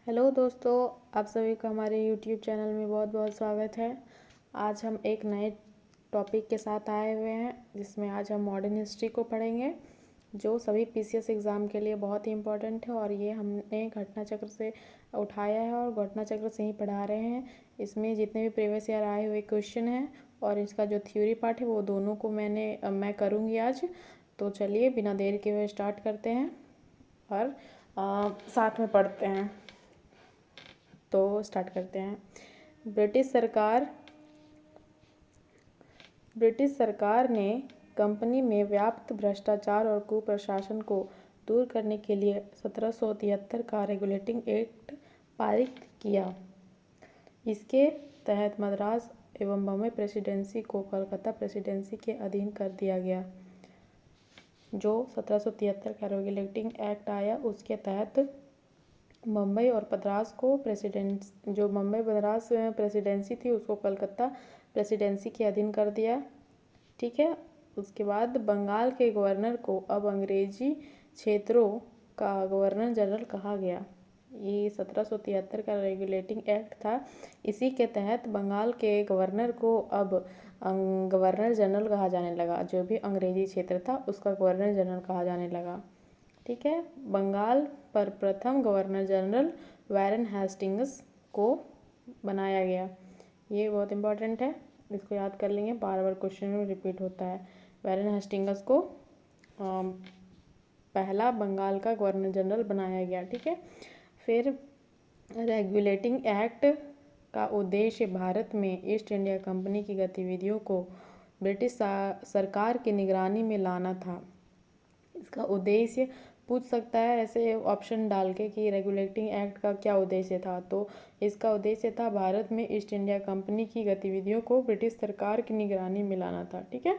Hello दोस्तों, आप सभी का हमारे YouTube चैनल में बहुत बहुत स्वागत है। आज हम एक नए टॉपिक के साथ आए हुए हैं जिसमें आज हम मॉडर्न हिस्ट्री को पढ़ेंगे, जो सभी PCS एग्ज़ाम के लिए बहुत ही इम्पोर्टेंट है। और ये हमने घटना चक्र से उठाया है और घटना चक्र से ही पढ़ा रहे हैं। इसमें जितने भी प्रीवियस ईयर आए हुए क्वेश्चन हैं और इसका जो थ्योरी पार्ट है वो दोनों को मैं करूँगी आज। तो चलिए बिना देर के हुए स्टार्ट करते हैं और साथ में पढ़ते हैं। तो स्टार्ट करते हैं। ब्रिटिश सरकार ने कंपनी में व्याप्त भ्रष्टाचार और कुप्रशासन को दूर करने के लिए 1773 का रेगुलेटिंग एक्ट पारित किया। इसके तहत मद्रास एवं बम्बई प्रेसिडेंसी को कलकत्ता प्रेसिडेंसी के अधीन कर दिया गया। जो 1773 का रेगुलेटिंग एक्ट आया उसके तहत मुंबई और मद्रास को जो मुंबई मद्रास प्रेसिडेंसी थी उसको कलकत्ता प्रेसिडेंसी के अधीन कर दिया। ठीक है। उसके बाद बंगाल के गवर्नर को अब अंग्रेजी क्षेत्रों का गवर्नर जनरल कहा गया। ये 1773 का रेगुलेटिंग एक्ट था। इसी के तहत बंगाल के गवर्नर को अब गवर्नर जनरल कहा जाने लगा। जो भी अंग्रेजी क्षेत्र था उसका गवर्नर जनरल कहा जाने लगा। ठीक है। बंगाल पर प्रथम गवर्नर जनरल वारेन हेस्टिंग्स को बनाया गया। ये बहुत इम्पोर्टेंट है, इसको याद कर लेंगे, बार बार क्वेश्चन में रिपीट होता है। वारेन हेस्टिंग्स को पहला बंगाल का गवर्नर जनरल बनाया गया। ठीक है। फिर रेगुलेटिंग एक्ट का उद्देश्य भारत में ईस्ट इंडिया कंपनी की गतिविधियों को ब्रिटिश सरकार की निगरानी में लाना था। इसका उद्देश्य पूछ सकता है ऐसे ऑप्शन डाल के कि रेगुलेटिंग एक्ट का क्या उद्देश्य था। तो इसका उद्देश्य था भारत में ईस्ट इंडिया कंपनी की गतिविधियों को ब्रिटिश सरकार की निगरानी में लाना था। ठीक है।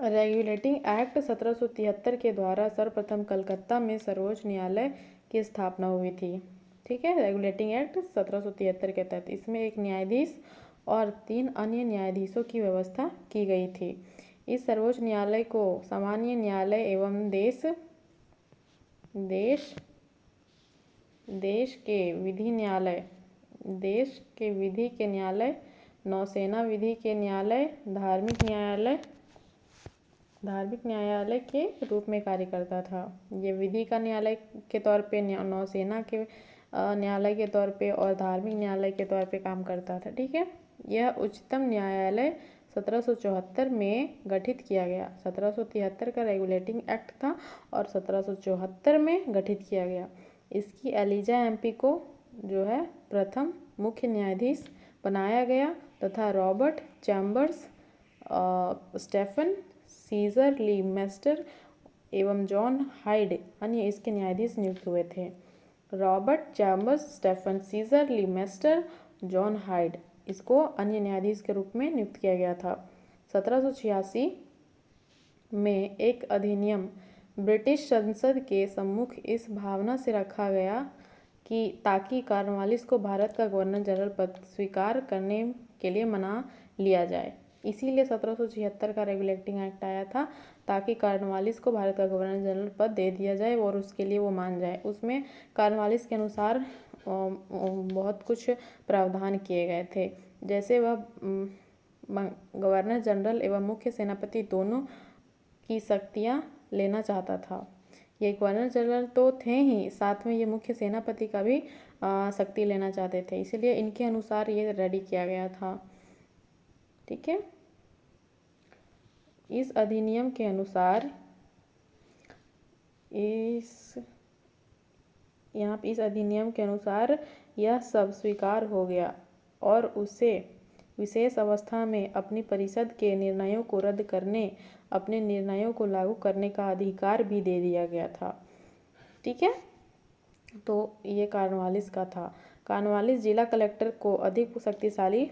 रेगुलेटिंग एक्ट 1773 के द्वारा सर्वप्रथम कलकत्ता में सर्वोच्च न्यायालय की स्थापना हुई थी। ठीक है। रेगुलेटिंग एक्ट 1773 के तहत इसमें एक न्यायाधीश और 3 अन्य न्यायाधीशों की व्यवस्था की गई थी। इस सर्वोच्च न्यायालय को सामान्य न्यायालय एवं देश के विधि के न्यायालय, नौसेना विधि के न्यायालय, धार्मिक न्यायालय के रूप में कार्य करता था। ये विधि का न्यायालय के तौर पे, नौसेना के न्यायालय के तौर पे और धार्मिक न्यायालय के तौर पे काम करता था। ठीक है। यह उच्चतम न्यायालय 1774 में गठित किया गया। 1773 का रेगुलेटिंग एक्ट था और 1774 में गठित किया गया। इसकी एलिजा MP को जो है प्रथम मुख्य न्यायाधीश बनाया गया तथा रॉबर्ट चैम्बर्स, स्टेफन सीजर ली मेस्टर एवं जॉन हाइड अन्य इसके न्यायाधीश नियुक्त हुए थे। रॉबर्ट चैम्बर्स, स्टेफन सीजर ली मेस्टर, जॉन हाइड इसको अन्य न्यायाधीश के रूप में नियुक्त किया गया था। 1786 में एक अधिनियम ब्रिटिश संसद के सम्मुख इस भावना से रखा गया कि ताकि कॉर्नवालिस को भारत का गवर्नर जनरल पद स्वीकार करने के लिए मना लिया जाए। इसीलिए 1776 का रेगुलेटिंग एक्ट आया था ताकि कॉर्नवालिस को भारत का गवर्नर जनरल पद दे दिया जाए और उसके लिए वो मान जाए। उसमें कॉर्नवालिस के अनुसार बहुत कुछ प्रावधान किए गए थे, जैसे वह गवर्नर जनरल एवं मुख्य सेनापति दोनों की शक्तियाँ लेना चाहता था। ये गवर्नर जनरल तो थे ही, साथ में ये मुख्य सेनापति का भी शक्ति लेना चाहते थे, इसलिए इनके अनुसार ये रेडी किया गया था। ठीक है। इस अधिनियम के अनुसार इस अधिनियम के अनुसार यह सब स्वीकार हो गया और उसे विशेष अवस्था में अपनी परिषद के निर्णयों को रद्द करने, अपने निर्णयों को लागू करने का अधिकार भी दे दिया गया था। ठीक है। तो ये कॉर्नवालिस का था। कॉर्नवालिस जिला कलेक्टर को अधिक शक्तिशाली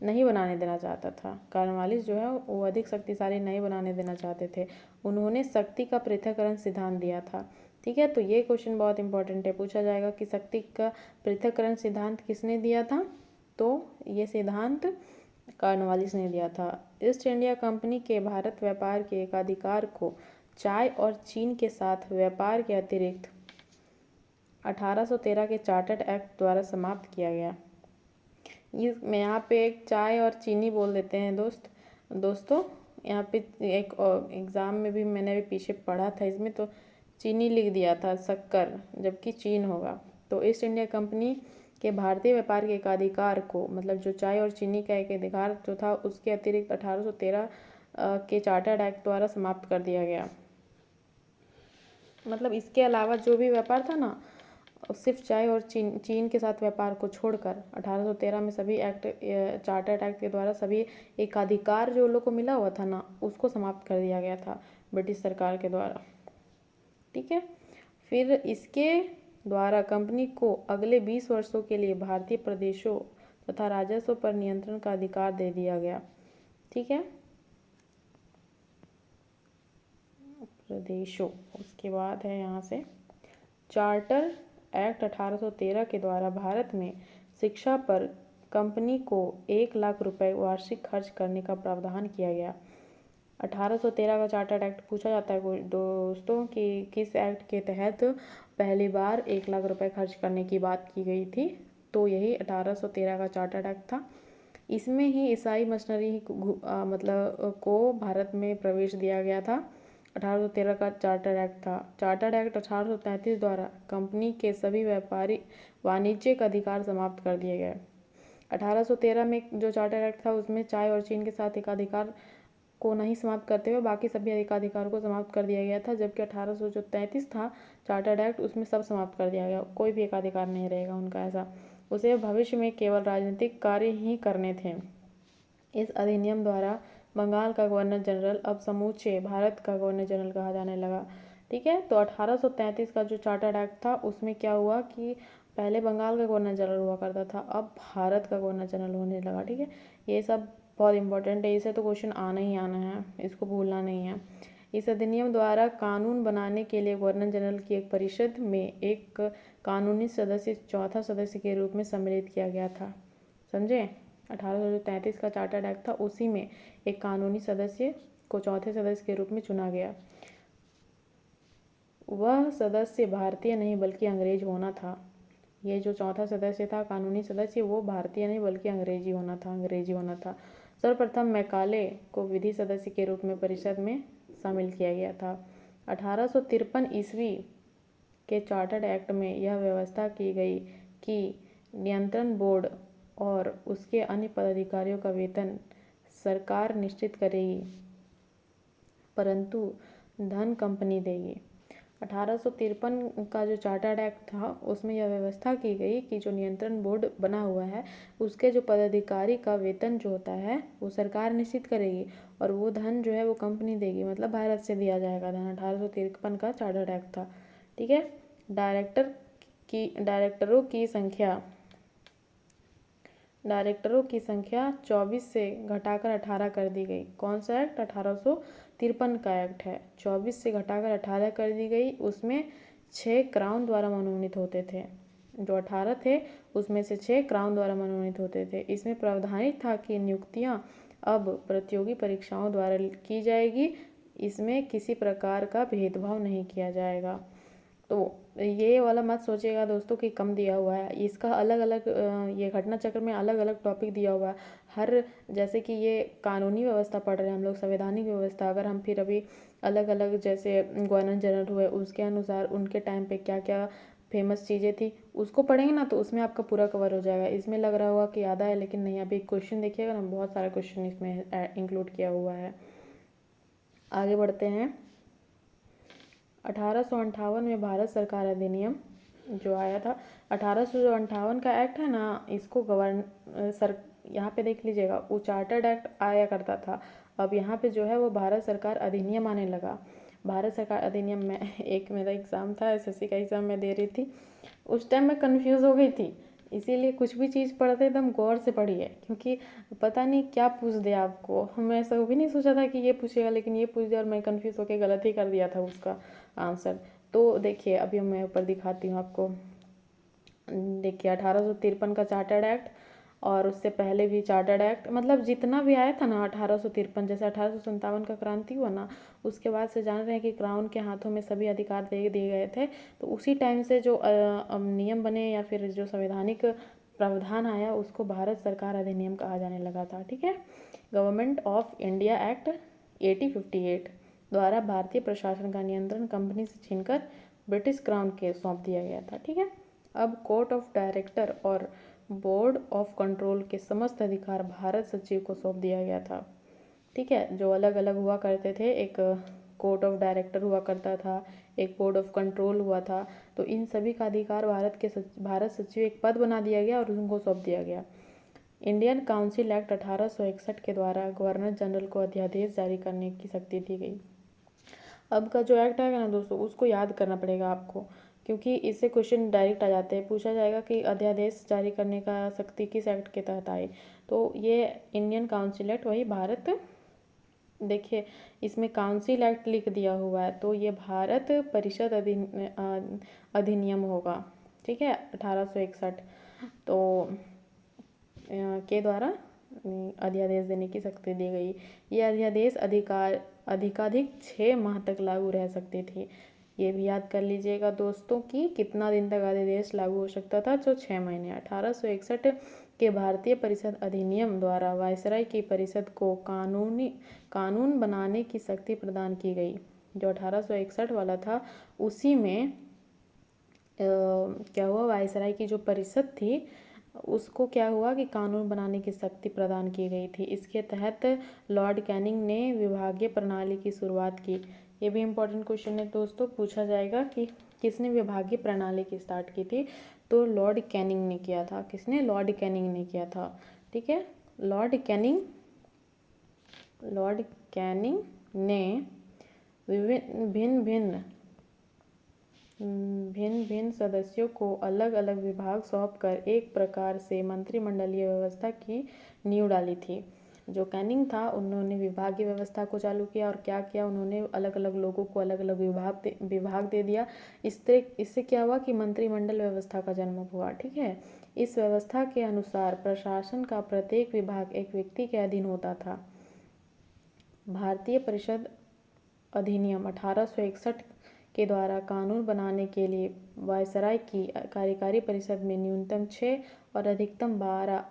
नहीं बनाने देना चाहता था। कॉर्नवालिस जो है वो अधिक शक्तिशाली नहीं बनाने देना चाहते थे। उन्होंने शक्ति का पृथक्करण सिद्धांत दिया था। ठीक है। तो ये क्वेश्चन बहुत इंपॉर्टेंट है, पूछा जाएगा कि शक्ति का पृथक्करण सिद्धांत किसने दिया था। तो ये सिद्धांत कॉर्नवालिस ने दिया था। ईस्ट इंडिया कंपनी के भारत व्यापार के एकाधिकार को चाय और चीन के साथ व्यापार के अतिरिक्त 1813 के चार्टर्ड एक्ट द्वारा समाप्त किया गया। ये मैं यहाँ पे एक चाय और चीनी बोल देते हैं दोस्तों यहाँ पे एक एग्ज़ाम में भी मैंने अभी पीछे पढ़ा था, इसमें तो चीनी लिख दिया था, शक्कर, जबकि चीन होगा। तो ईस्ट इंडिया कंपनी के भारतीय व्यापार के एकाधिकार को, मतलब जो चाय और चीनी का एक अधिकार जो था, उसके अतिरिक्त 1813 के चार्टर्ड एक्ट द्वारा समाप्त कर दिया गया। मतलब इसके अलावा जो भी व्यापार था ना, सिर्फ चाय और चीन के साथ व्यापार को छोड़कर 1813 में सभी एक्ट, चार्टर्ड एक्ट के द्वारा सभी एकाधिकार जो लोग को मिला हुआ था ना, उसको समाप्त कर दिया गया था ब्रिटिश सरकार के द्वारा। ठीक है, फिर इसके द्वारा कंपनी को अगले 20 वर्षों के लिए भारतीय प्रदेशों तथा राजस्व पर नियंत्रण का अधिकार दे दिया गया। ठीक है, प्रदेशों। उसके बाद है यहाँ से चार्टर एक्ट 1813 के द्वारा भारत में शिक्षा पर कंपनी को 1 लाख रुपए वार्षिक खर्च करने का प्रावधान किया गया। 1813 का चार्टर्ड एक्ट पूछा जाता है दोस्तों कि किस एक्ट के तहत पहली बार 1 लाख रुपए खर्च करने की बात की गई थी, तो यही 1813 का चार्टर्ड एक्ट था। इसमें ही ईसाई मशीनरी मतलब को भारत में प्रवेश दिया गया था। 1813 का चार्टर एक्ट था। चार्टर्ड एक्ट 1833 द्वारा कंपनी के सभी व्यापारी वाणिज्यिक अधिकार समाप्त कर दिए गए। 1813 में जो चार्टर एक्ट था उसमें चाय और चीन के साथ एकाधिकार को नहीं समाप्त करते हुए बाकी सभी एकाधिकार को समाप्त कर दिया गया था, जबकि 1833 था चार्टर्ड एक्ट, उसमें सब समाप्त कर दिया गया, कोई भी एकाधिकार नहीं रहेगा उनका ऐसा। उसे भविष्य में केवल राजनीतिक कार्य ही करने थे। इस अधिनियम द्वारा बंगाल का गवर्नर जनरल अब समूचे भारत का गवर्नर जनरल कहा जाने लगा। ठीक है, तो 1833 का जो चार्टर्ड एक्ट था उसमें क्या हुआ कि पहले बंगाल का गवर्नर जनरल हुआ करता था, अब भारत का गवर्नर जनरल होने लगा। ठीक है, ये सब बहुत इंपॉर्टेंट है, इसे तो क्वेश्चन आना ही आना है, इसको भूलना नहीं है। इस अधिनियम द्वारा कानून बनाने के लिए गवर्नर जनरल की एक परिषद में एक कानूनी सदस्य चौथा सदस्य के रूप में सम्मिलित किया गया था। समझे, 1833 का चार्टर्ड एक्ट था, उसी में एक कानूनी सदस्य को चौथे सदस्य के रूप में चुना गया। वह सदस्य भारतीय नहीं बल्कि अंग्रेज होना था। ये जो चौथा सदस्य था कानूनी सदस्य, वो भारतीय नहीं बल्कि अंग्रेजी होना था। सर्वप्रथम मैकाले को विधि सदस्य के रूप में परिषद में शामिल किया गया था। 1853 ईस्वी के चार्टर्ड एक्ट में यह व्यवस्था की गई कि नियंत्रण बोर्ड और उसके अन्य पदाधिकारियों का वेतन सरकार निश्चित करेगी, परंतु धन कंपनी देगी। 1853 का जो चार्टर्ड एक्ट था उसमें यह व्यवस्था की गई कि जो नियंत्रण बोर्ड बना हुआ है उसके जो पदाधिकारी का वेतन जो होता है वो सरकार निश्चित करेगी और वो धन जो है वो कंपनी देगी, मतलब भारत से दिया जाएगा धन। 1853 का चार्टर्ड एक्ट था। ठीक है, डायरेक्टरों की संख्या 24 से घटाकर 18 कर दी गई। कौन सा एक्ट? 1853 का एक्ट है। 24 से घटाकर 18 कर दी गई। उसमें 6 क्राउन द्वारा मनोनीत होते थे। जो 18 थे उसमें से 6 क्राउन द्वारा मनोनीत होते थे। इसमें प्रावधानित था कि नियुक्तियां अब प्रतियोगी परीक्षाओं द्वारा की जाएगी, इसमें किसी प्रकार का भेदभाव नहीं किया जाएगा। तो ये वाला मत सोचिएगा दोस्तों कि कम दिया हुआ है, इसका अलग अलग ये घटना चक्र में अलग अलग टॉपिक दिया हुआ है हर, जैसे कि ये कानूनी व्यवस्था पढ़ रहे हैं हम लोग, संवैधानिक व्यवस्था, अगर हम फिर अभी अलग अलग जैसे गवर्नर जनरल हुए उसके अनुसार उनके टाइम पे क्या क्या फेमस चीज़ें थी उसको पढ़ेंगे ना तो उसमें आपका पूरा कवर हो जाएगा। इसमें लग रहा होगा कि आधा है लेकिन नहीं, अभी क्वेश्चन देखिएगा ना, बहुत सारा क्वेश्चन इसमें इंक्लूड किया हुआ है। आगे बढ़ते हैं। 1858 में भारत सरकार अधिनियम जो आया था, 1858 का एक्ट है ना, इसको यहाँ पे देख लीजिएगा, वो चार्टर्ड एक्ट आया करता था, अब यहाँ पे जो है वो भारत सरकार अधिनियम आने लगा। भारत सरकार अधिनियम में एक मेरा एग्ज़ाम था, एसएससी का एग्ज़ाम मैं दे रही थी, उस टाइम मैं कंफ्यूज हो गई थी, इसीलिए कुछ भी चीज़ पढ़ते एकदम गौर से पढ़िए, क्योंकि पता नहीं क्या पूछ दे आपको। मैं ऐसा भी नहीं सोचा था कि ये पूछेगा, लेकिन ये पूछ दिया और मैं कंफ्यूज होकर गलत ही कर दिया था उसका आंसर। तो देखिए अभी मैं ऊपर दिखाती हूँ आपको। देखिए 1853 का चार्टर्ड एक्ट और उससे पहले भी चार्टर्ड एक्ट, मतलब जितना भी आया था ना 1853, जैसे 1857 का क्रांति हुआ ना, उसके बाद से जान रहे हैं कि क्राउन के हाथों में सभी अधिकार दे दिए गए थे। तो उसी टाइम से जो नियम बने या फिर जो संवैधानिक प्रावधान आया उसको भारत सरकार अधिनियम कहा जाने लगा था। ठीक है। गवर्नमेंट ऑफ इंडिया एक्ट 1858 द्वारा भारतीय प्रशासन का नियंत्रण कंपनी से छीनकर ब्रिटिश क्राउन के सौंप दिया गया था। ठीक है। अब कोर्ट ऑफ डायरेक्टर और बोर्ड ऑफ कंट्रोल के समस्त अधिकार भारत सचिव को सौंप दिया गया था। ठीक है। जो अलग अलग हुआ करते थे, एक कोर्ट ऑफ डायरेक्टर हुआ करता था, एक बोर्ड ऑफ कंट्रोल हुआ था, तो इन सभी का अधिकार भारत सचिव एक पद बना दिया गया और उनको सौंप दिया गया। इंडियन काउंसिल एक्ट 1861 के द्वारा गवर्नर जनरल को अध्यादेश जारी करने की शक्ति दी गई। अब का जो एक्ट आएगा ना दोस्तों, उसको याद करना पड़ेगा आपको, क्योंकि इससे क्वेश्चन डायरेक्ट आ जाते हैं। पूछा जाएगा कि अध्यादेश जारी करने का शक्ति किस एक्ट के तहत आई, तो ये इंडियन काउंसिल एक्ट, वही भारत, देखिए इसमें काउंसिल एक्ट लिख दिया हुआ है, तो ये भारत परिषद अधिनियम होगा। ठीक है। 1861 तो के द्वारा अध्यादेश देने की शक्ति दी गई। ये अध्यादेश अधिकाधिक 6 माह तक लागू रह सकती थी। ये भी याद कर लीजिएगा दोस्तों कि कितना दिन तक अध्यादेश लागू हो सकता था, जो 6 महीने। 1861 के भारतीय परिषद अधिनियम द्वारा वायसराय की परिषद को कानून बनाने की शक्ति प्रदान की गई। जो 1861 वाला था उसी में क्या हुआ, वायसराय की जो परिषद थी उसको क्या हुआ कि कानून बनाने की शक्ति प्रदान की गई थी। इसके तहत लॉर्ड कैनिंग ने विभागीय प्रणाली की शुरुआत की। ये भी इम्पोर्टेंट क्वेश्चन है दोस्तों, पूछा जाएगा कि किसने विभागीय प्रणाली की स्टार्ट की थी, तो लॉर्ड कैनिंग ने किया था। किसने? लॉर्ड कैनिंग ने किया था। ठीक है। लॉर्ड कैनिंग ने भिन्न भिन्न सदस्यों को अलग अलग विभाग सौंपकर एक प्रकार से मंत्रिमंडलीय व्यवस्था की नींव डाली थी। जो कैनिंग था उन्होंने विभागीय व्यवस्था को चालू किया, और क्या किया उन्होंने, अलग अलग लोगों को अलग अलग विभाग दे दिया। इससे क्या हुआ कि मंत्रिमंडल व्यवस्था का जन्म हुआ। ठीक है। इस व्यवस्था के अनुसार प्रशासन का प्रत्येक विभाग एक व्यक्ति के अधीन होता था। भारतीय परिषद अधिनियम 1861 के द्वारा कानून बनाने के लिए वायसराय की कार्यकारी परिषद में न्यूनतम 6 और अधिकतम 12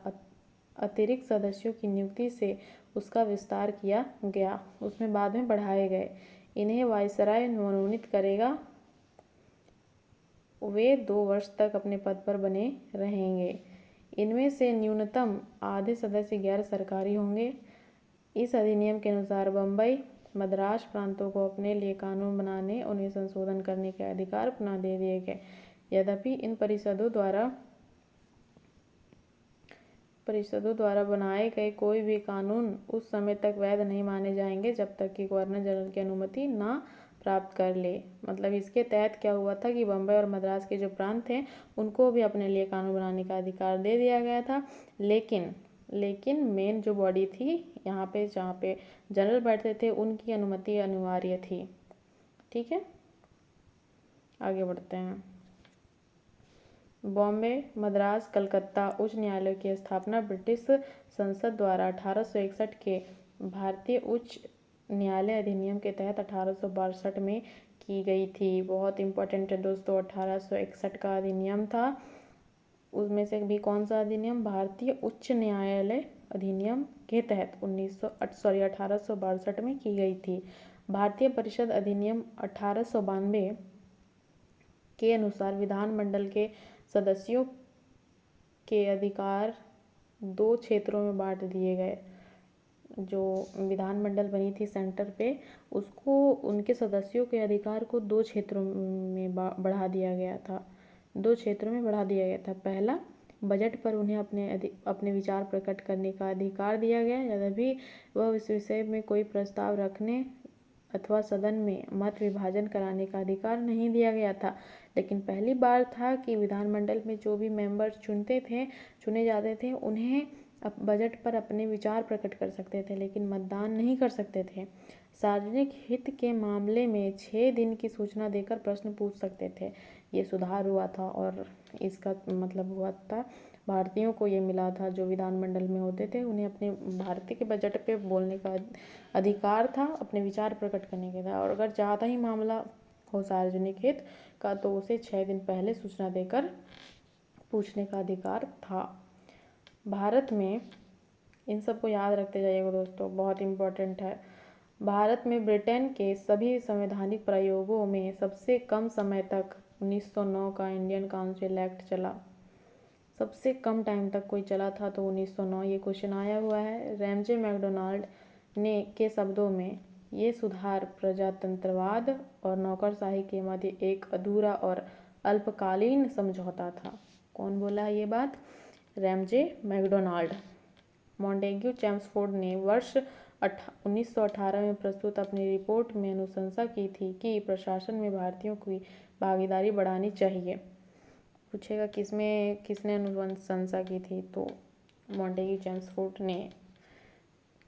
अतिरिक्त सदस्यों की नियुक्ति से उसका विस्तार किया गया। उसमें बाद में बढ़ाए गए। इन्हें वायसराय मनोनीत करेगा। वे 2 वर्ष तक अपने पद पर बने रहेंगे। इनमें से न्यूनतम आधे सदस्य गैर सरकारी होंगे। इस अधिनियम के अनुसार बम्बई, मद्रास प्रांतों को अपने लिए कानून बनाने, उन्हें संशोधन करने के अधिकार पुनः दे दिए गए। यद्यपि इन परिषदों द्वारा बनाए गए कोई भी कानून उस समय तक वैध नहीं माने जाएंगे जब तक कि गवर्नर जनरल की अनुमति ना प्राप्त कर ले। मतलब इसके तहत क्या हुआ था कि बम्बई और मद्रास के जो प्रांत थे उनको भी अपने लिए कानून बनाने का अधिकार दे दिया गया था, लेकिन मेन जो बॉडी थी यहाँ पे, जहाँ पे जनरल बैठते थे, उनकी अनुमति अनिवार्य थी। ठीक है। आगे बढ़ते हैं। बॉम्बे, मद्रास, कलकत्ता उच्च न्यायालय की स्थापना ब्रिटिश संसद द्वारा 1861 के भारतीय उच्च न्यायालय अधिनियम के तहत 1862 में की गई थी। बहुत इंपॉर्टेंट है दोस्तों, 1861 का अधिनियम था। उसमें से भी कौन सा अधिनियम? भारतीय उच्च न्यायालय अधिनियम के तहत 1862 में की गई थी। भारतीय परिषद अधिनियम 1892 के अनुसार विधानमंडल के सदस्यों के अधिकार 2 क्षेत्रों में बांट दिए गए। जो विधानमंडल बनी थी सेंटर पे, उसको, उनके सदस्यों के अधिकार को 2 क्षेत्रों में बढ़ा दिया गया था। 2 क्षेत्रों में बढ़ा दिया गया था। पहला, बजट पर उन्हें अपने विचार प्रकट करने का अधिकार दिया गया, यद्यपि वह इस विषय में कोई प्रस्ताव रखने अथवा सदन में मत विभाजन कराने का अधिकार नहीं दिया गया था। लेकिन पहली बार था कि विधानमंडल में जो भी मेंबर चुने जाते थे, उन्हें बजट पर अपने विचार प्रकट कर सकते थे, लेकिन मतदान नहीं कर सकते थे। सार्वजनिक हित के मामले में 6 दिन की सूचना देकर प्रश्न पूछ सकते थे। ये सुधार हुआ था और इसका मतलब हुआ था भारतीयों को ये मिला था जो विधानमंडल में होते थे, उन्हें अपने भारतीय के बजट पे बोलने का अधिकार था, अपने विचार प्रकट करने का था। और अगर ज़्यादा ही मामला हो सार्वजनिक हित का तो उसे 6 दिन पहले सूचना देकर पूछने का अधिकार था। भारत में, इन सबको याद रखते जाइएगा दोस्तों, बहुत इम्पोर्टेंट है। भारत में ब्रिटेन के सभी संवैधानिक प्रयोगों में सबसे कम समय तक 1909 का इंडियन काउंसिल एक्ट चला। सबसे कम टाइम तक कोई चला था तो 1909। ये क्वेश्चन आया हुआ है। रैमजे मैकडोनाल्ड ने के शब्दों में, ये सुधार प्रजातंत्रवाद और नौकरशाही के मध्य एक अधूरा और अल्पकालीन समझौता था। कौन बोला है ये बात? Ramsay McDonald. मॉन्टेग्यू चेम्सफोर्ड ने वर्ष 1918 में प्रस्तुत अपनी रिपोर्ट में अनुशंसा की थी कि प्रशासन में भारतीयों की भागीदारी बढ़ानी चाहिए। पूछेगा किसने अनुशंसा की थी, तो मॉन्टेग्यू चेम्सफोर्ड ने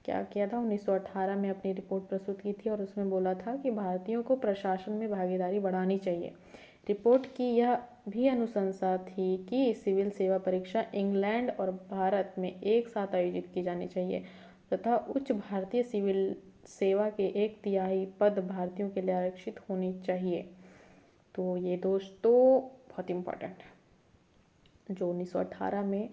क्या किया था, 1918 में अपनी रिपोर्ट प्रस्तुत की थी और उसमें बोला था कि भारतीयों को प्रशासन में भागीदारी बढ़ानी चाहिए। रिपोर्ट की यह भी अनुशंसा थी कि सिविल सेवा परीक्षा इंग्लैंड और भारत में एक साथ आयोजित की जानी चाहिए तथा उच्च भारतीय सिविल सेवा के 1/3 पद भारतीयों के लिए आरक्षित होनी चाहिए। तो ये दोस्तों बहुत इम्पोर्टेंट है। जो 1918 में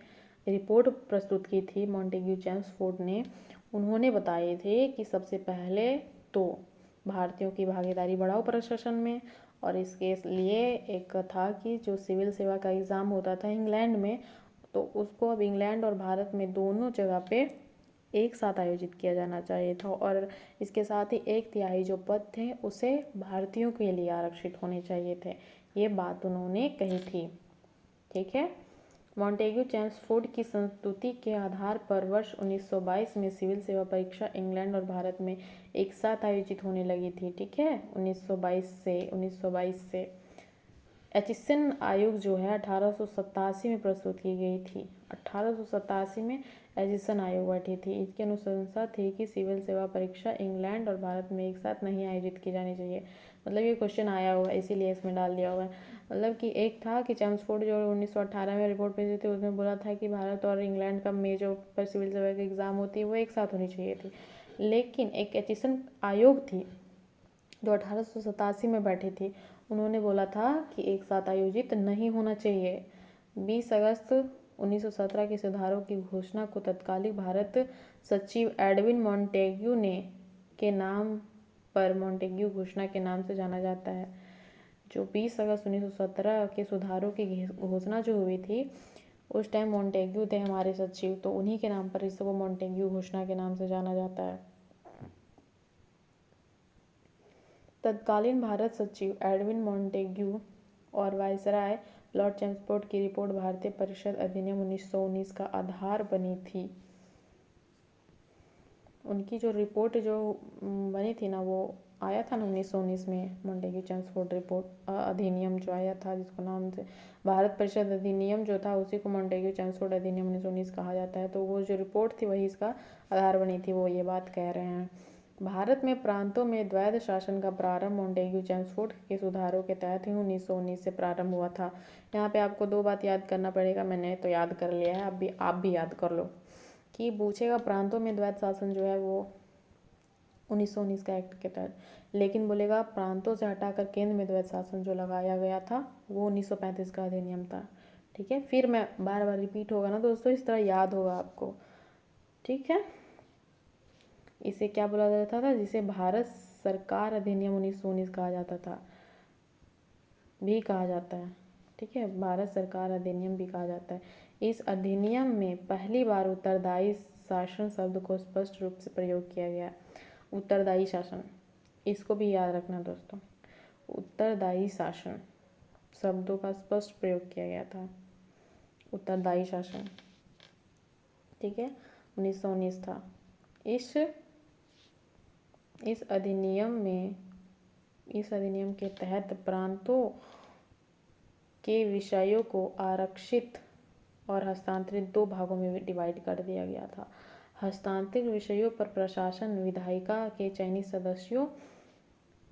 रिपोर्ट प्रस्तुत की थी मॉन्टेग्यू चेम्सफोर्ड ने, उन्होंने बताए थे कि सबसे पहले तो भारतीयों की भागीदारी बढ़ाओ प्रशासन में, और इसके लिए एक था कि जो सिविल सेवा का एग्ज़ाम होता था इंग्लैंड में, तो उसको अब इंग्लैंड और भारत में दोनों जगह पे एक साथ आयोजित किया जाना चाहिए था। और इसके साथ ही 1/3 जो पद थे उसे भारतीयों के लिए आरक्षित होने चाहिए थे। ये बात उन्होंने कही थी। ठीक है। मॉन्टेग्यू चेम्सफोर्ड की संस्तुति के आधार पर वर्ष 1922 में सिविल सेवा परीक्षा इंग्लैंड और भारत में एक साथ आयोजित होने लगी थी। ठीक है, 1922 से एचिसन आयोग जो है 1887 में प्रस्तुत की गई थी। 1887 में एचिसन आयोग बैठी थी। इसकी अनुशंसा थी कि सिविल सेवा परीक्षा इंग्लैंड और भारत में एक साथ नहीं आयोजित की जानी चाहिए। मतलब ये क्वेश्चन आया हुआ है इसीलिए इसमें डाल दिया हुआ है। मतलब कि एक था कि चेम्सफोर्ड जो 1918 में रिपोर्ट भेजी थी उसमें बोला था कि भारत और इंग्लैंड का में जो पर सिविल सेवा की एग्ज़ाम होती है वो एक साथ होनी चाहिए थी। लेकिन एक एचिसन आयोग थी जो 1887 में बैठी थी, उन्होंने बोला था कि एक साथ आयोजित नहीं होना चाहिए। 20 अगस्त 1917 के सुधारों की घोषणा को तत्कालीन भारत सचिव एडविन मॉन्टेग्यू ने के नाम पर मॉन्टेग्यू घोषणा के नाम से जाना जाता है। जो 20 अगस्त 1917 के सुधारों की घोषणा जो हुई थी उस टाइम मॉन्टेग्यू थे हमारे सचिव, तो उन्हीं के नाम पर इसको मॉन्टेग्यू घोषणा के नाम से जाना जाता है। तत्कालीन भारत सचिव एडविन मॉन्टेग्यू और वायसराय लॉर्ड चेम्सफोर्ड की रिपोर्ट भारतीय परिषद अधिनियम 1919 का आधार बनी थी। उनकी जो रिपोर्ट जो बनी थी ना, वो आया था ना 1919 में, मॉन्टेग्यू चेम्सफोर्ड रिपोर्ट अधिनियम जो आया था, जिसको नाम से भारत परिषद अधिनियम जो था उसी को मॉन्टेग्यू चेम्सफोर्ड अधिनियम 1919 कहा जाता है। तो वो जो रिपोर्ट थी वही इसका आधार बनी थी, वो ये बात कह रहे हैं। भारत में प्रांतों में द्वैध शासन का प्रारंभ मॉन्टेग्यू चेम्सफोर्ड के सुधारों के तहत ही 1919 से प्रारंभ हुआ था। यहाँ पे आपको 2 बात याद करना पड़ेगा, मैंने तो याद कर लिया है, आप भी याद कर लो कि पूछेगा प्रांतों में द्वैध शासन जो है वो 1919 का एक्ट के तहत, लेकिन बोलेगा प्रांतों से हटाकर केंद्र में द्वैध शासन जो लगाया गया था वो 1935 का अधिनियम था। ठीक है, फिर मैं बार बार रिपीट होगा ना दोस्तों, इस तरह याद होगा आपको। ठीक है, इसे क्या बोला जाता था, जिसे भारत सरकार अधिनियम 1919 कहा जाता था, भी कहा जाता है। ठीक है, भारत सरकार अधिनियम भी कहा जाता है। इस अधिनियम में पहली बार उत्तरदायी शासन शब्द को स्पष्ट रूप से प्रयोग किया गया। उत्तरदायी शासन, इसको भी याद रखना दोस्तों, उत्तरदायी शासन शब्दों का स्पष्ट प्रयोग किया गया था। उत्तरदायी शासन, ठीक है, 1919 था। इस अधिनियम के तहत प्रांतों के विषयों को आरक्षित और हस्तांतरित 2 भागों में डिवाइड कर दिया गया था। हस्तांतरित विषयों पर प्रशासन विधायिका के चयनित सदस्यों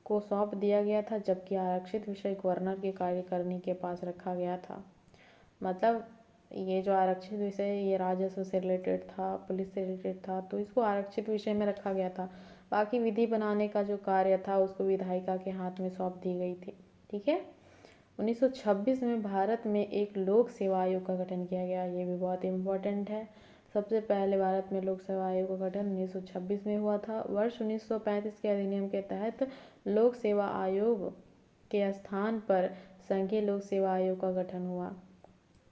को सौंप दिया गया था, जबकि आरक्षित विषय गवर्नर के कार्यकारिणी के पास रखा गया था। मतलब ये जो आरक्षित विषय है ये राजस्व से रिलेटेड था, पुलिस से रिलेटेड था, तो इसको आरक्षित विषय में रखा गया था। बाकी विधि बनाने का जो कार्य था उसको विधायिका के हाथ में सौंप दी गई थी। ठीक है। 1926 में भारत में एक लोक सेवा आयोग का गठन किया गया। ये भी बहुत इम्पोर्टेंट है। सबसे पहले भारत में लोक सेवा आयोग का गठन 1926 में हुआ था। वर्ष 1935 के अधिनियम के तहत लोक सेवा आयोग के स्थान पर संघीय लोक सेवा आयोग का गठन हुआ।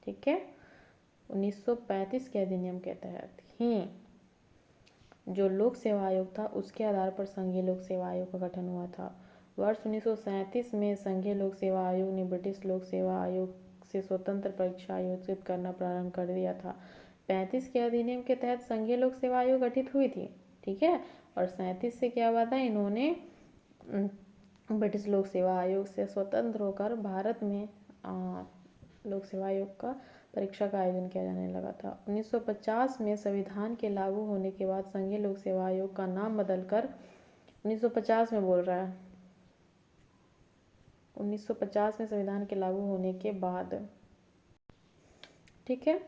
ठीक है। 1935 के अधिनियम के तहत ही जो लोक सेवा आयोग था उसके आधार पर संघीय लोक सेवा आयोग का गठन हुआ था। वर्ष 1937 में संघीय लोक सेवा आयोग ने ब्रिटिश लोक सेवा आयोग से स्वतंत्र परीक्षा आयोजित करना प्रारंभ कर दिया था। 35 के अधिनियम के तहत संघीय लोक सेवा आयोग गठित हुई थी। ठीक है। और 37 से क्या हुआ था, इन्होंने ब्रिटिश लोक सेवा आयोग से स्वतंत्र होकर भारत में लोक सेवा आयोग का परीक्षा का आयोजन किया जाने लगा था। 1950 में संविधान के लागू होने के बाद संघीय लोक सेवा आयोग का नाम बदलकर 1950 में बोल रहा है 1950 में संविधान के लागू होने के बाद, ठीक है,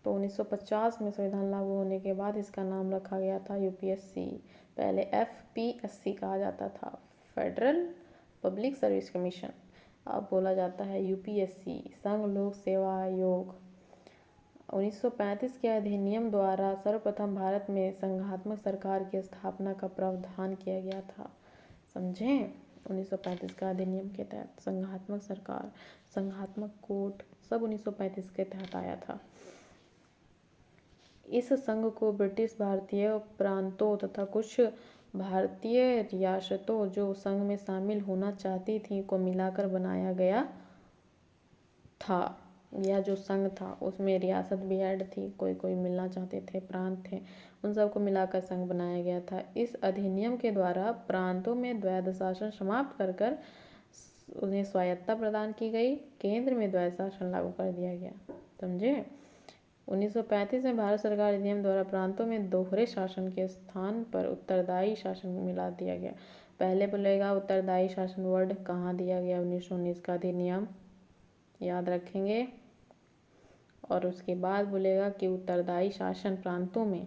तो 1950 में संविधान लागू होने के बाद इसका नाम रखा गया था यूपीएससी। पहले एफपीएससी कहा जाता था, फेडरल पब्लिक सर्विस कमीशन। अब बोला जाता है यूपीएससी, संघ लोक सेवा आयोग। 1935 के अधिनियम द्वारा सर्वप्रथम भारत में संघात्मक सरकार की स्थापना का प्रावधान किया गया था। समझें, 1935 का अधिनियम के तहत संघात्मक सरकार, संघात्मक कोर्ट सब 1935 के तहत आया था। इस संघ को ब्रिटिश भारतीय प्रांतों तथा कुछ भारतीय रियासतों जो संघ में शामिल होना चाहती थीं को मिलाकर बनाया गया था। यह जो संघ था उसमें रियासत भी ऐड थी, कोई कोई मिलना चाहते थे, प्रांत थे, उन सबको मिलाकर संघ बनाया गया था। इस अधिनियम के द्वारा प्रांतों में द्वैध शासन समाप्त कर कर उन्हें स्वायत्तता प्रदान की गई, केंद्र में द्वैध शासन लागू कर दिया गया। समझे। 1935 में भारत सरकार अधिनियम द्वारा प्रांतों में दोहरे शासन के स्थान पर उत्तरदायी शासन मिला दिया गया। पहले बोलेगा उत्तरदायी शासन वर्ड कहाँ दिया गया, 1919 का अधिनियम याद रखेंगे, और उसके बाद बोलेगा कि उत्तरदायी शासन प्रांतों में,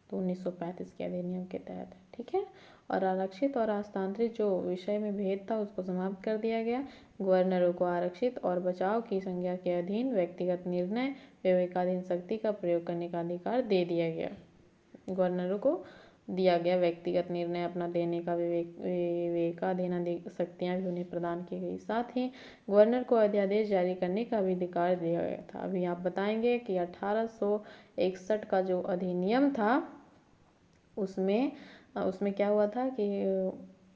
तो 1935 के अधिनियम के तहत। ठीक है। और आरक्षित और हस्तांतरित जो विषय में भेद था उसको समाप्त कर दिया गया। गवर्नरों को आरक्षित और बचाव की संज्ञा के अधीन व्यक्तिगत निर्णय विवेकाधीन शक्ति का प्रयोग करने का अधिकार दे दिया गया। गवर्नरों को दिया गया व्यक्तिगत निर्णय अपना देने का विवेकाधीन शक्तियाँ भी उन्हें प्रदान की गई। साथ ही गवर्नर को अध्यादेश जारी करने का भी अधिकार दिया गया था। अभी आप बताएंगे कि 1861 का जो अधिनियम था उसमें क्या हुआ था कि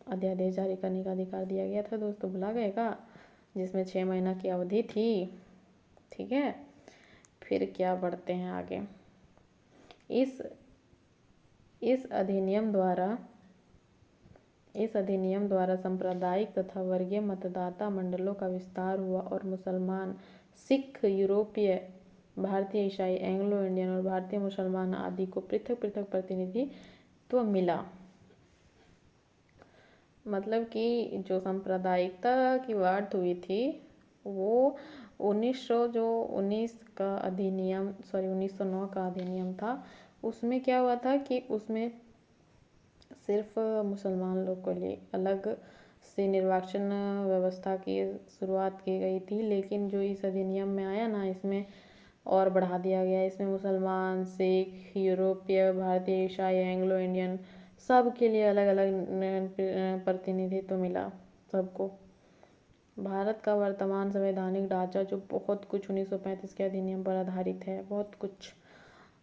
अध्यादेश जारी करने का अधिकार दिया गया था। दोस्तों भुला गए का, जिसमें 6 महीना की अवधि थी। ठीक है। फिर क्या बढ़ते हैं आगे। इस अधिनियम द्वारा सांप्रदायिक तथा वर्गीय मतदाता मंडलों का विस्तार हुआ और मुसलमान, सिख, यूरोपीय, भारतीय ईसाई, एंग्लो इंडियन और भारतीय मुसलमान आदि को पृथक पृथक प्रतिनिधित्व मिला। मतलब कि जो सांप्रदायिकता की बात हुई थी वो 1919 का अधिनियम 1909 का अधिनियम था। उसमें क्या हुआ था कि उसमें सिर्फ मुसलमान लोग के लिए अलग से निर्वाचन व्यवस्था की शुरुआत की गई थी, लेकिन जो इस अधिनियम में आया ना, इसमें और बढ़ा दिया गया। इसमें मुसलमान, सिख, यूरोपीय, भारतीय ईसाई, एंग्लो इंडियन सब के लिए अलग अलग प्रतिनिधित्व मिला सबको। भारत का वर्तमान संवैधानिक ढांचा जो बहुत कुछ 1935 के अधिनियम पर आधारित है, बहुत कुछ।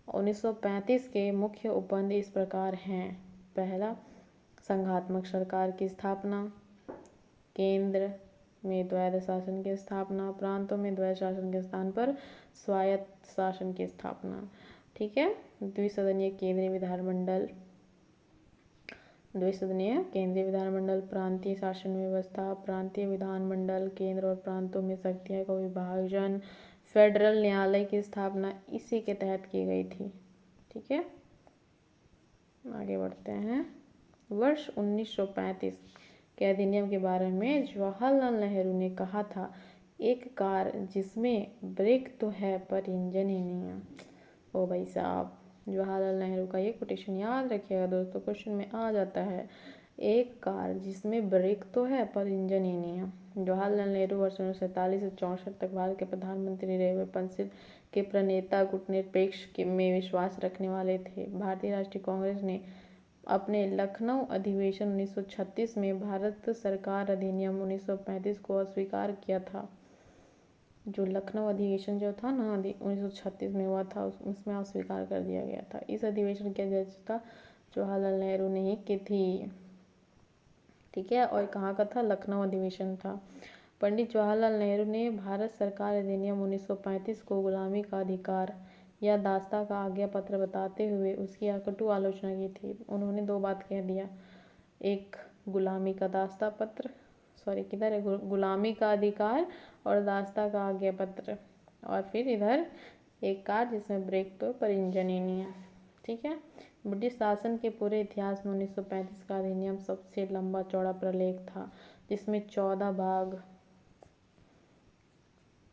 1935 के मुख्य उपबंध इस प्रकार हैं। पहला, संघात्मक सरकार की स्थापना, केंद्र में द्वैध शासन की स्थापना, प्रांतों में द्वैध शासन के स्थान पर स्वायत्त शासन की स्थापना। ठीक है। द्विसदनीय केंद्रीय विधानमंडल, प्रांतीय शासन व्यवस्था, प्रांतीय विधानमंडल, केंद्र और प्रांतों में शक्तियों का विभाजन, फेडरल न्यायालय की स्थापना इसी के तहत की गई थी। ठीक है। आगे बढ़ते हैं। वर्ष 1935 के अधिनियम के बारे में जवाहरलाल नेहरू ने कहा था एक कार जिसमें ब्रेक तो है पर इंजन ही नहीं है। ओ भाई साहब, जवाहरलाल नेहरू का ये कोटेशन याद रखिएगा दोस्तों, क्वेश्चन में आ जाता है। एक कार जिसमें ब्रेक तो है पर इंजन ही नहीं है। जवाहरलाल नेहरू वर्ष 1947 से 64 तक भारत के प्रधानमंत्री रहे हुए पंसिल के प्रणेता गुटनिरपेक्ष में विश्वास रखने वाले थे। भारतीय राष्ट्रीय कांग्रेस ने अपने लखनऊ अधिवेशन 1936 में भारत सरकार अधिनियम 1935 को अस्वीकार किया था। जो लखनऊ अधिवेशन जो था ना 1936 में हुआ था, उसमें अस्वीकार कर दिया गया था। इस अधिवेशन की अध्यक्षता जवाहरलाल नेहरू ने ही की थी, ठीक है। और कहाँ का था? लखनऊ अधिवेशन था। पंडित जवाहरलाल नेहरू ने भारत सरकार अधिनियम 1935 को गुलामी का अधिकार या दास्ता का आज्ञा पत्र बताते हुए उसकी कटु आलोचना की थी। उन्होंने दो बात कह दिया, एक गुलामी का दास्ता पत्र, सॉरी किधर है, गुलामी का अधिकार और दास्ता का आज्ञा पत्र, और फिर इधर एक कार जिसमें ब्रेक तो पर इंजन ही नहीं है, ठीक है। ब्रिटिश शासन के पूरे इतिहास में 1935 का अधिनियम सबसे लंबा चौड़ा प्रलेख था, जिसमें 14 भाग,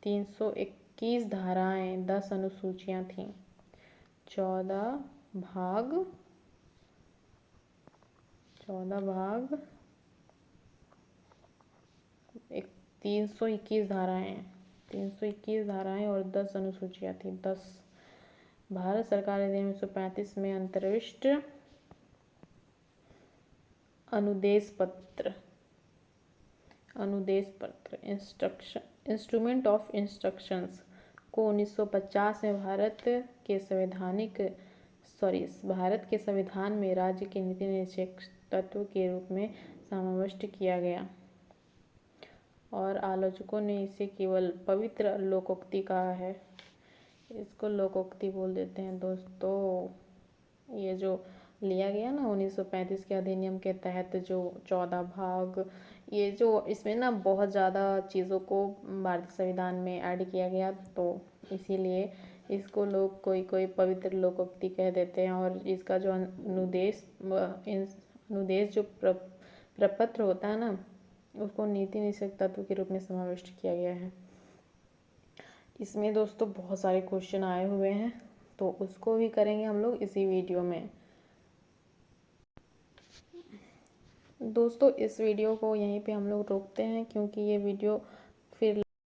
321 धाराएं, 10 अनुसूचियां थीं। 14 भाग 321 धाराएं, 321 धाराएं और 10 अनुसूचियां थी। 10 भारत सरकार ने 1935 में अंतर्विष्ट अनुदेश पत्र इंस्ट्रूमेंट ऑफ इंस्ट्रक्शंस को 1950 में भारत के संविधान में राज्य के नीति निषेध तत्व के रूप में समाविष्ट किया गया, और आलोचकों ने इसे केवल पवित्र लोकोक्ति कहा है। इसको लोकोक्ति बोल देते हैं दोस्तों। ये जो लिया गया ना 1935 के अधिनियम के तहत जो 14 भाग, ये जो इसमें ना बहुत ज़्यादा चीज़ों को भारतीय संविधान में ऐड किया गया, तो इसीलिए इसको लोग कोई पवित्र लोकोक्ति कह देते हैं। और इसका जो अनुदेश जो प्रपत्र होता है ना, उसको नीति निषेध तत्व के रूप में समाविष्ट किया गया है। इसमें दोस्तों बहुत सारे क्वेश्चन आए हुए हैं, तो उसको भी करेंगे हम लोग इसी वीडियो में। दोस्तों इस वीडियो को यहीं पे हम लोग रोकते हैं, क्योंकि ये वीडियो